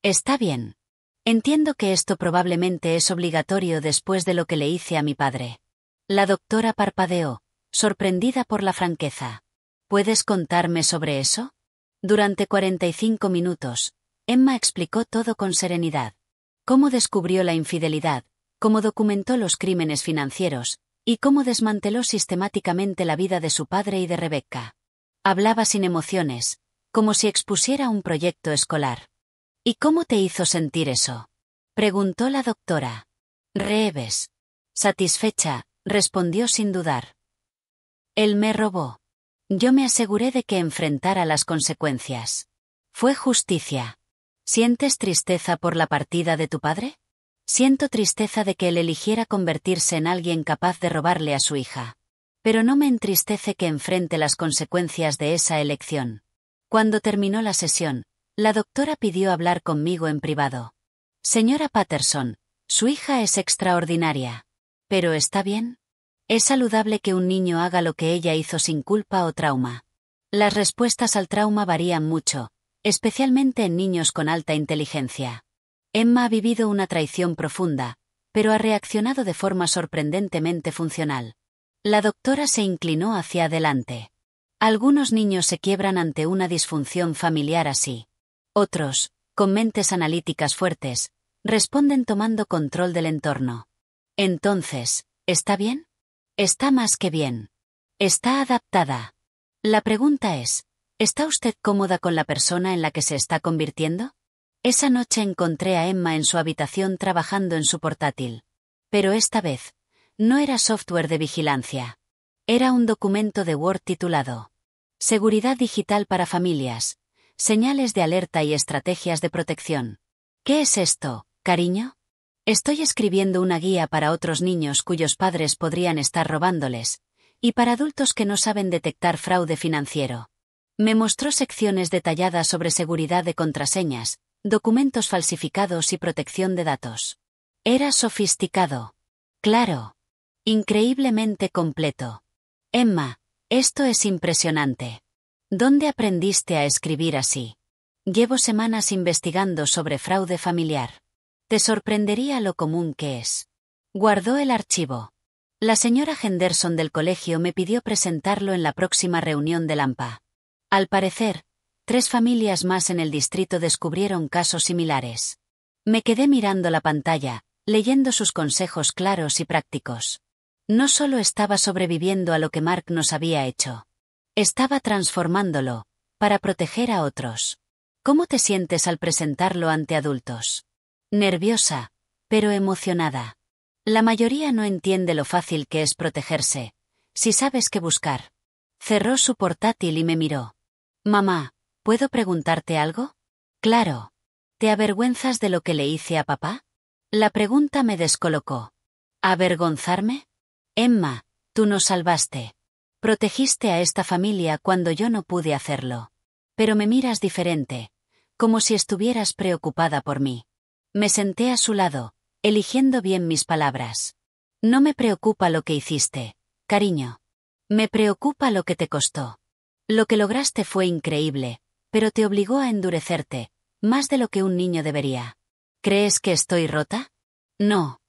Está bien. Entiendo que esto probablemente es obligatorio después de lo que le hice a mi padre. La doctora parpadeó, sorprendida por la franqueza. ¿Puedes contarme sobre eso? Durante 45 minutos, Emma explicó todo con serenidad. Cómo descubrió la infidelidad, cómo documentó los crímenes financieros, y cómo desmanteló sistemáticamente la vida de su padre y de Rebecca. Hablaba sin emociones, como si expusiera un proyecto escolar. ¿Y cómo te hizo sentir eso?, preguntó la doctora Reeves. Satisfecha, respondió sin dudar. Él me robó. Yo me aseguré de que enfrentara las consecuencias. Fue justicia. ¿Sientes tristeza por la partida de tu padre? Siento tristeza de que él eligiera convertirse en alguien capaz de robarle a su hija. Pero no me entristece que enfrente las consecuencias de esa elección. Cuando terminó la sesión, la doctora pidió hablar conmigo en privado. Señora Patterson, su hija es extraordinaria. ¿Pero está bien? ¿Es saludable que un niño haga lo que ella hizo sin culpa o trauma? Las respuestas al trauma varían mucho, especialmente en niños con alta inteligencia. Emma ha vivido una traición profunda, pero ha reaccionado de forma sorprendentemente funcional. La doctora se inclinó hacia adelante. Algunos niños se quiebran ante una disfunción familiar así. Otros, con mentes analíticas fuertes, responden tomando control del entorno. Entonces, ¿está bien? Está más que bien. Está adaptada. La pregunta es, ¿está usted cómoda con la persona en la que se está convirtiendo? Esa noche encontré a Emma en su habitación trabajando en su portátil. Pero esta vez, no era software de vigilancia. Era un documento de Word titulado Seguridad digital para familias, señales de alerta y estrategias de protección. ¿Qué es esto, cariño? Estoy escribiendo una guía para otros niños cuyos padres podrían estar robándoles, y para adultos que no saben detectar fraude financiero. Me mostró secciones detalladas sobre seguridad de contraseñas, documentos falsificados y protección de datos. Era sofisticado. Claro. Increíblemente completo. Emma, esto es impresionante. ¿Dónde aprendiste a escribir así? Llevo semanas investigando sobre fraude familiar. Te sorprendería lo común que es. Guardó el archivo. La señora Henderson del colegio me pidió presentarlo en la próxima reunión del AMPA. Al parecer, 3 familias más en el distrito descubrieron casos similares. Me quedé mirando la pantalla, leyendo sus consejos claros y prácticos. No solo estaba sobreviviendo a lo que Mark nos había hecho. Estaba transformándolo, para proteger a otros. ¿Cómo te sientes al presentarlo ante adultos? Nerviosa, pero emocionada. La mayoría no entiende lo fácil que es protegerse, si sabes qué buscar. Cerró su portátil y me miró. Mamá, ¿puedo preguntarte algo? Claro. ¿Te avergüenzas de lo que le hice a papá? La pregunta me descolocó. ¿Avergonzarme? Emma, tú nos salvaste. Protegiste a esta familia cuando yo no pude hacerlo. Pero me miras diferente, como si estuvieras preocupada por mí. Me senté a su lado, eligiendo bien mis palabras. No me preocupa lo que hiciste, cariño. Me preocupa lo que te costó. Lo que lograste fue increíble, pero te obligó a endurecerte, más de lo que un niño debería. ¿Crees que estoy rota? No.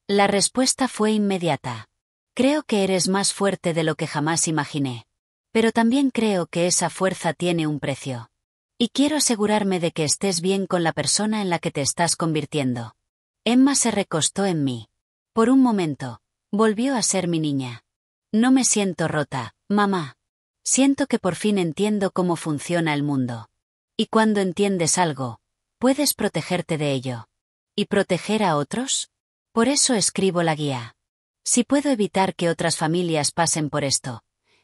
La respuesta fue inmediata. Creo que eres más fuerte de lo que jamás imaginé. Pero también creo que esa fuerza tiene un precio. Y quiero asegurarme de que estés bien con la persona en la que te estás convirtiendo. Emma se recostó en mí. Por un momento, volvió a ser mi niña. No me siento rota, mamá. Siento que por fin entiendo cómo funciona el mundo. Y cuando entiendes algo, puedes protegerte de ello. ¿Y proteger a otros? Por eso escribo la guía. Si puedo evitar que otras familias pasen por esto,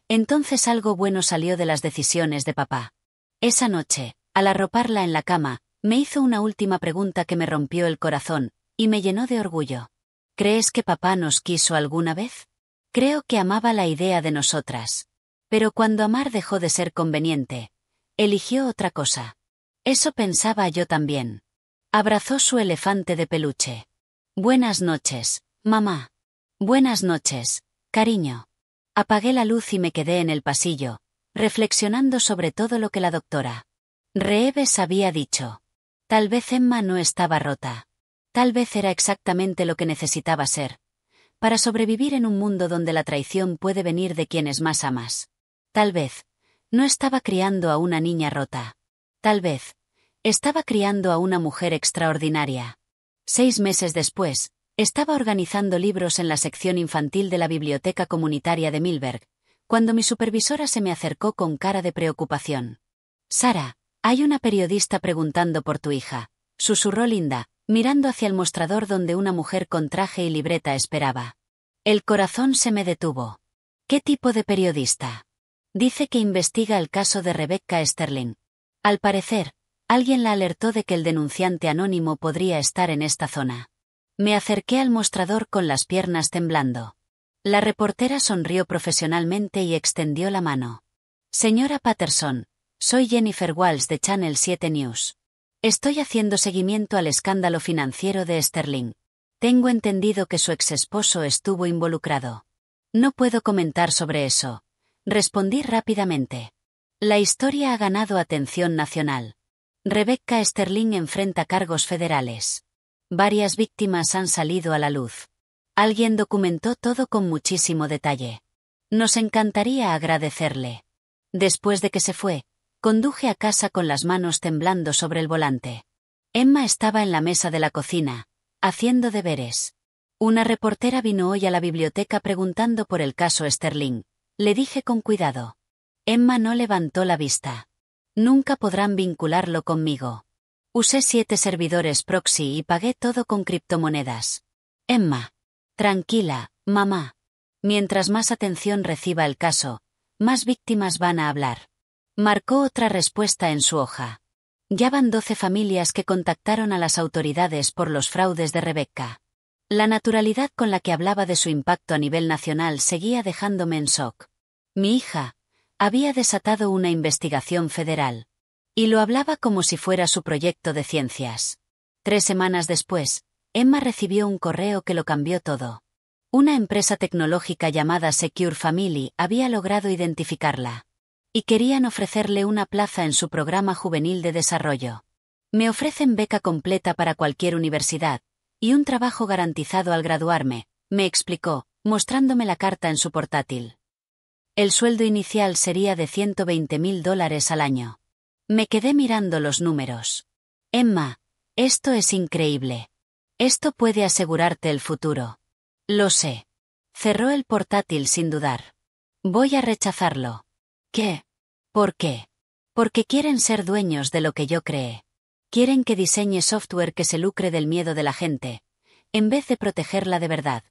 entonces algo bueno salió de las decisiones de papá. Esa noche, al arroparla en la cama, me hizo una última pregunta que me rompió el corazón, y me llenó de orgullo. ¿Crees que papá nos quiso alguna vez? Creo que amaba la idea de nosotras. Pero cuando amar dejó de ser conveniente, eligió otra cosa. Eso pensaba yo también. Abrazó su elefante de peluche. Buenas noches, mamá. Buenas noches, cariño. Apagué la luz y me quedé en el pasillo, reflexionando sobre todo lo que la doctora Reeves había dicho. Tal vez Emma no estaba rota. Tal vez era exactamente lo que necesitaba ser, para sobrevivir en un mundo donde la traición puede venir de quienes más amas. Tal vez no estaba criando a una niña rota. Tal vez estaba criando a una mujer extraordinaria. 6 meses después, estaba organizando libros en la sección infantil de la biblioteca comunitaria de Milberg, cuando mi supervisora se me acercó con cara de preocupación. Sara, hay una periodista preguntando por tu hija, susurró Linda, mirando hacia el mostrador donde una mujer con traje y libreta esperaba. El corazón se me detuvo. ¿Qué tipo de periodista? Dice que investiga el caso de Rebecca Sterling. Al parecer, alguien la alertó de que el denunciante anónimo podría estar en esta zona. Me acerqué al mostrador con las piernas temblando. La reportera sonrió profesionalmente y extendió la mano. Señora Patterson, soy Jennifer Walsh de Channel 7 News. Estoy haciendo seguimiento al escándalo financiero de Sterling. Tengo entendido que su exesposo estuvo involucrado. No puedo comentar sobre eso. Respondí rápidamente. La historia ha ganado atención nacional. Rebecca Sterling enfrenta cargos federales. Varias víctimas han salido a la luz. Alguien documentó todo con muchísimo detalle. Nos encantaría agradecerle. Después de que se fue, conduje a casa con las manos temblando sobre el volante. Emma estaba en la mesa de la cocina, haciendo deberes. Una reportera vino hoy a la biblioteca preguntando por el caso Sterling. Le dije con cuidado. Emma no levantó la vista. Nunca podrán vincularlo conmigo. Usé 7 servidores proxy y pagué todo con criptomonedas. Emma. Tranquila, mamá. Mientras más atención reciba el caso, más víctimas van a hablar. Marcó otra respuesta en su hoja. Ya van 12 familias que contactaron a las autoridades por los fraudes de Rebecca. La naturalidad con la que hablaba de su impacto a nivel nacional seguía dejándome en shock. Mi hija había desatado una investigación federal. Y lo hablaba como si fuera su proyecto de ciencias. 3 semanas después, Emma recibió un correo que lo cambió todo. Una empresa tecnológica llamada Secure Family había logrado identificarla. Y querían ofrecerle una plaza en su programa juvenil de desarrollo. Me ofrecen beca completa para cualquier universidad, y un trabajo garantizado al graduarme, me explicó, mostrándome la carta en su portátil. El sueldo inicial sería de $120,000 al año. Me quedé mirando los números. Emma, esto es increíble. Esto puede asegurarte el futuro. Lo sé. Cerró el portátil sin dudar. Voy a rechazarlo. ¿Qué? ¿Por qué? Porque quieren ser dueños de lo que yo creé. Quieren que diseñe software que se lucre del miedo de la gente, en vez de protegerla de verdad.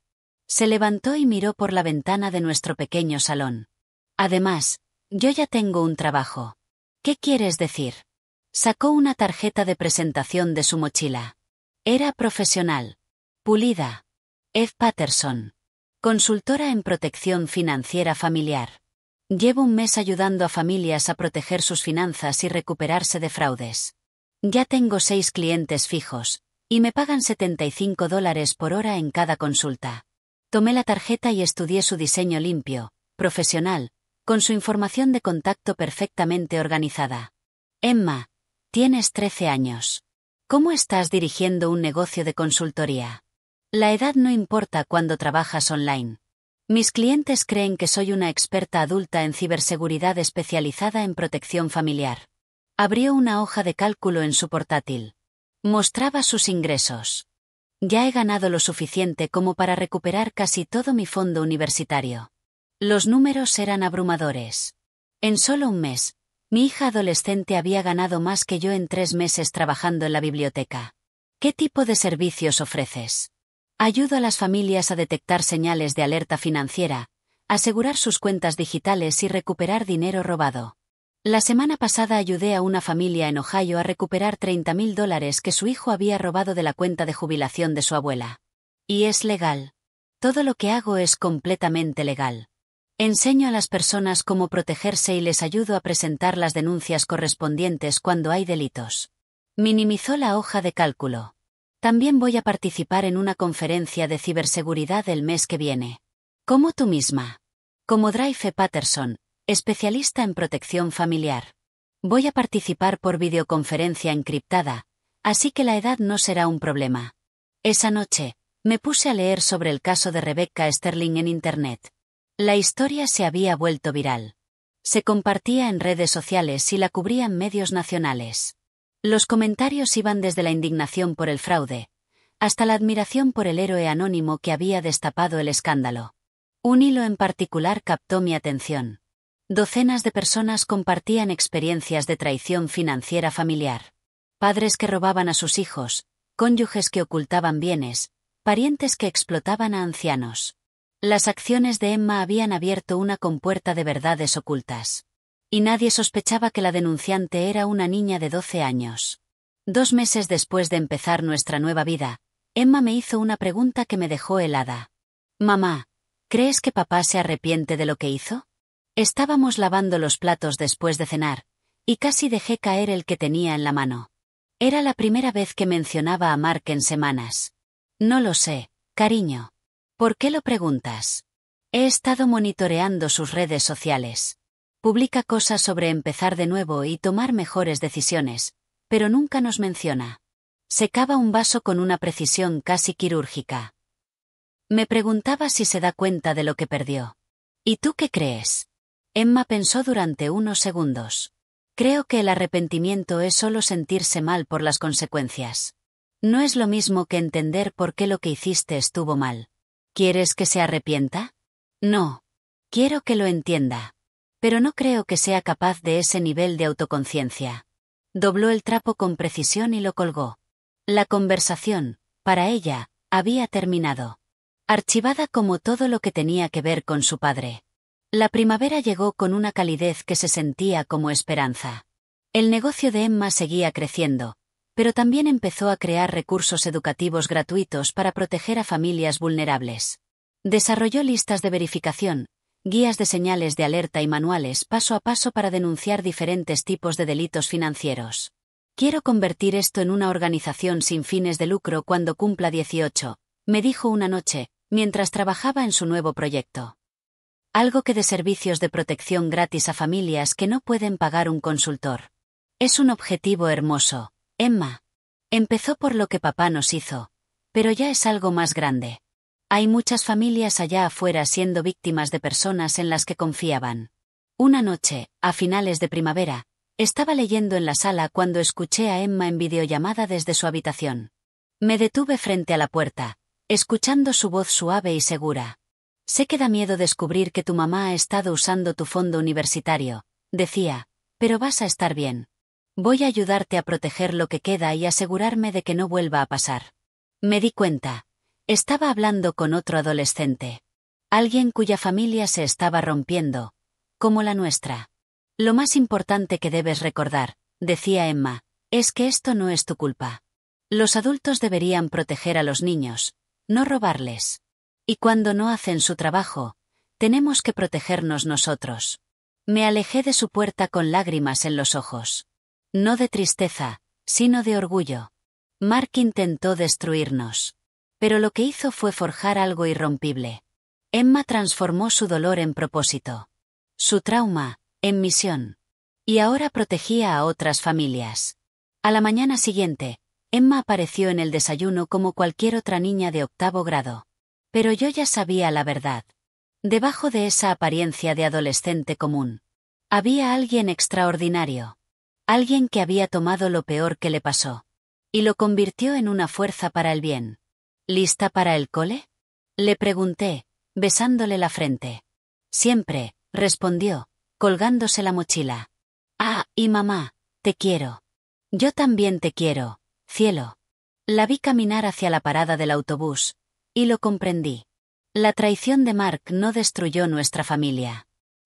Se levantó y miró por la ventana de nuestro pequeño salón. Además, yo ya tengo un trabajo. ¿Qué quieres decir? Sacó una tarjeta de presentación de su mochila. Era profesional. Pulida. Eve Patterson. Consultora en protección financiera familiar. Llevo un mes ayudando a familias a proteger sus finanzas y recuperarse de fraudes. Ya tengo 6 clientes fijos, y me pagan $75 por hora en cada consulta. Tomé la tarjeta y estudié su diseño limpio, profesional, con su información de contacto perfectamente organizada. Emma, tienes 13 años. ¿Cómo estás dirigiendo un negocio de consultoría? La edad no importa cuando trabajas online. Mis clientes creen que soy una experta adulta en ciberseguridad especializada en protección familiar. Abrió una hoja de cálculo en su portátil. Mostraba sus ingresos. Ya he ganado lo suficiente como para recuperar casi todo mi fondo universitario. Los números eran abrumadores. En solo un mes, mi hija adolescente había ganado más que yo en 3 meses trabajando en la biblioteca. ¿Qué tipo de servicios ofreces? Ayudo a las familias a detectar señales de alerta financiera, asegurar sus cuentas digitales y recuperar dinero robado. La semana pasada ayudé a una familia en Ohio a recuperar $30,000 que su hijo había robado de la cuenta de jubilación de su abuela. Y es legal. Todo lo que hago es completamente legal. Enseño a las personas cómo protegerse y les ayudo a presentar las denuncias correspondientes cuando hay delitos. Minimizó la hoja de cálculo. También voy a participar en una conferencia de ciberseguridad el mes que viene. Como tú misma. Como Draife Patterson, especialista en protección familiar. Voy a participar por videoconferencia encriptada, así que la edad no será un problema. Esa noche, me puse a leer sobre el caso de Rebecca Sterling en Internet. La historia se había vuelto viral. Se compartía en redes sociales y la cubrían medios nacionales. Los comentarios iban desde la indignación por el fraude, hasta la admiración por el héroe anónimo que había destapado el escándalo. Un hilo en particular captó mi atención. Docenas de personas compartían experiencias de traición financiera familiar. Padres que robaban a sus hijos, cónyuges que ocultaban bienes, parientes que explotaban a ancianos. Las acciones de Emma habían abierto una compuerta de verdades ocultas. Y nadie sospechaba que la denunciante era una niña de 12 años. 2 meses después de empezar nuestra nueva vida, Emma me hizo una pregunta que me dejó helada. Mamá, ¿crees que papá se arrepiente de lo que hizo? Estábamos lavando los platos después de cenar, y casi dejé caer el que tenía en la mano. Era la primera vez que mencionaba a Mark en semanas. No lo sé, cariño. ¿Por qué lo preguntas? He estado monitoreando sus redes sociales. Publica cosas sobre empezar de nuevo y tomar mejores decisiones, pero nunca nos menciona. Secaba un vaso con una precisión casi quirúrgica. Me preguntaba si se da cuenta de lo que perdió. ¿Y tú qué crees? Emma pensó durante unos segundos. Creo que el arrepentimiento es solo sentirse mal por las consecuencias. No es lo mismo que entender por qué lo que hiciste estuvo mal. ¿Quieres que se arrepienta? No. Quiero que lo entienda. Pero no creo que sea capaz de ese nivel de autoconciencia. Dobló el trapo con precisión y lo colgó. La conversación, para ella, había terminado. Archivada como todo lo que tenía que ver con su padre. La primavera llegó con una calidez que se sentía como esperanza. El negocio de Emma seguía creciendo, pero también empezó a crear recursos educativos gratuitos para proteger a familias vulnerables. Desarrolló listas de verificación, guías de señales de alerta y manuales paso a paso para denunciar diferentes tipos de delitos financieros. Quiero convertir esto en una organización sin fines de lucro cuando cumpla 18, me dijo una noche, mientras trabajaba en su nuevo proyecto. Algo que dé servicios de protección gratis a familias que no pueden pagar un consultor. Es un objetivo hermoso, Emma. Empezó por lo que papá nos hizo, pero ya es algo más grande. Hay muchas familias allá afuera siendo víctimas de personas en las que confiaban. Una noche, a finales de primavera, estaba leyendo en la sala cuando escuché a Emma en videollamada desde su habitación. Me detuve frente a la puerta, escuchando su voz suave y segura. Sé que da miedo descubrir que tu mamá ha estado usando tu fondo universitario, decía, pero vas a estar bien. Voy a ayudarte a proteger lo que queda y asegurarme de que no vuelva a pasar. Me di cuenta. Estaba hablando con otro adolescente. Alguien cuya familia se estaba rompiendo, como la nuestra. Lo más importante que debes recordar, decía Emma, es que esto no es tu culpa. Los adultos deberían proteger a los niños, no robarles. Y cuando no hacen su trabajo, tenemos que protegernos nosotros. Me alejé de su puerta con lágrimas en los ojos. No de tristeza, sino de orgullo. Mark intentó destruirnos. Pero lo que hizo fue forjar algo irrompible. Emma transformó su dolor en propósito. Su trauma, en misión. Y ahora protegía a otras familias. A la mañana siguiente, Emma apareció en el desayuno como cualquier otra niña de 8º grado. Pero yo ya sabía la verdad. Debajo de esa apariencia de adolescente común, había alguien extraordinario. Alguien que había tomado lo peor que le pasó. Y lo convirtió en una fuerza para el bien. ¿Lista para el cole? Le pregunté, besándole la frente. Siempre, respondió, colgándose la mochila. Ah, y mamá, te quiero. Yo también te quiero, cielo. La vi caminar hacia la parada del autobús, y lo comprendí. La traición de Mark no destruyó nuestra familia.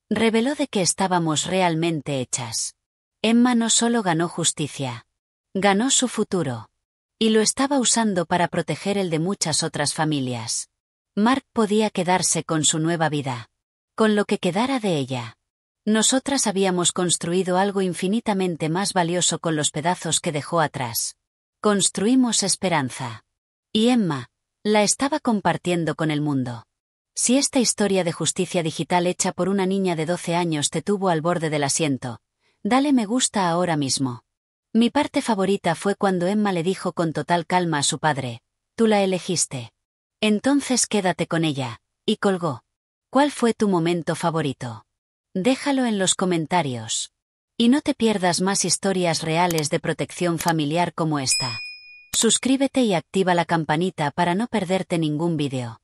Reveló de qué estábamos realmente hechas. Emma no solo ganó justicia. Ganó su futuro. Y lo estaba usando para proteger el de muchas otras familias. Mark podía quedarse con su nueva vida. Con lo que quedara de ella. Nosotras habíamos construido algo infinitamente más valioso con los pedazos que dejó atrás. Construimos esperanza. Y Emma la estaba compartiendo con el mundo. Si esta historia de justicia digital hecha por una niña de 12 años te tuvo al borde del asiento, dale me gusta ahora mismo. Mi parte favorita fue cuando Emma le dijo con total calma a su padre, tú la elegiste. Entonces quédate con ella, y colgó. ¿Cuál fue tu momento favorito? Déjalo en los comentarios. Y no te pierdas más historias reales de protección familiar como esta. Suscríbete y activa la campanita para no perderte ningún vídeo.